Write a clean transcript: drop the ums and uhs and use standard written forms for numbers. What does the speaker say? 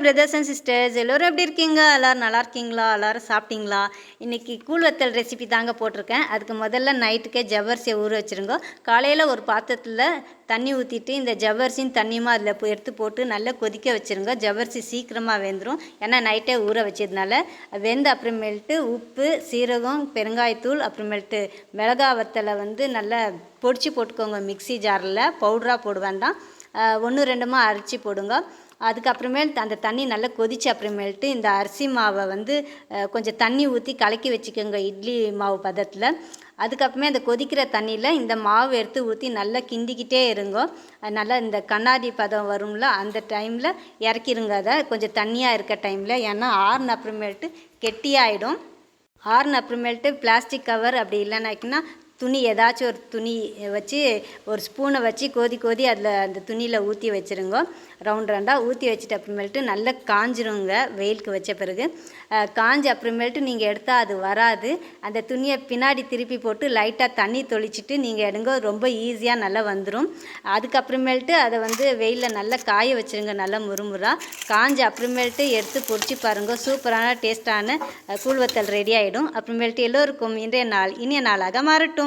Brothers and sisters, எல்லோரும் எப்படி இருக்கீங்க? எல்லோரும் நல்லா இருக்கீங்களா? எல்லோரும் சாப்பிட்டீங்களா? இன்றைக்கி கூழ் வத்தல் ரெசிபி தாங்க போட்டிருக்கேன். அதுக்கு முதல்ல நைட்டுக்கே ஜவ்வரிசியை ஊற வச்சுருங்க. காலையில் ஒரு பாத்திரத்தில் தண்ணி ஊற்றிட்டு இந்த ஜவ்வரிசியும் தண்ணியுமா அதில் எடுத்து போட்டு நல்லா கொதிக்க வச்சுருங்க. ஜவ்வரிசி சீக்கிரமாக வெந்துடும், ஏன்னா நைட்டே ஊற வச்சதுனால. வெந்து அப்புறமேல்ட்டு உப்பு, சீரகம், பெருங்காயத்தூள், அப்புறமேல்ட்டு மிளகா வத்தலை நல்லா பொடிச்சு போட்டுக்கோங்க. மிக்சி ஜாரில் பவுடராக போட வேண்டாம், 1-2 அரைச்சி போடுங்க. அதுக்கப்புறமேல் அந்த தண்ணி நல்லா கொதிச்ச அப்புறமேல்ட்டு இந்த அரிசி மாவை கொஞ்சம் தண்ணி ஊற்றி கலக்கி வச்சுக்கோங்க, இட்லி மாவு பதத்தில். அதுக்கப்புறமே அந்த கொதிக்கிற தண்ணியில் இந்த மாவு எடுத்து ஊற்றி நல்லா கிண்டிக்கிட்டே இருங்க. நல்லா இந்த கண்ணாடி பதம் வரும்ல, அந்த டைமில் இறக்கிருங்க. அதை கொஞ்சம் தண்ணியாக இருக்க டைமில், ஏன்னா ஆறுன அப்புறமேல்ட்டு கெட்டியாகிடும். ஆறுன அப்புறமேல்ட்டு பிளாஸ்டிக் கவர் அப்படி இல்லைனாக்கின்னா துணி, ஏதாச்சும் ஒரு துணி வச்சு ஒரு ஸ்பூனை வச்சு கோதி அதில் அந்த துணியில் ஊற்றி வச்சுருங்க. ரவுண்டாக ஊற்றி வச்சுட்டு அப்புறமேல்ட்டு நல்லா காஞ்சிருங்க. வெயிலுக்கு வச்ச பிறகு காஞ்ச அப்புறமேல்ட்டு நீங்கள் எடுத்தால் அது வராது. அந்த துணியை பின்னாடி திருப்பி போட்டு லைட்டாக தண்ணி தொளிச்சிட்டு நீங்கள் எடுங்க. ரொம்ப ஈஸியாக நல்லா வந்துடும். அதுக்கப்புறமேல்ட்டு அதை வெயிலில் நல்லா காய வச்சுருங்க, நல்லா முறுமுறா காஞ்ச அப்புறமேல்ட்டு எடுத்து பொடிச்சு பாருங்கள். சூப்பரான டேஸ்டான கூழ் வத்தல் ரெடி ஆகிடும். அப்புறமேல்ட்டு எல்லோருக்கும் இனிய நாளாக மாறட்டும்.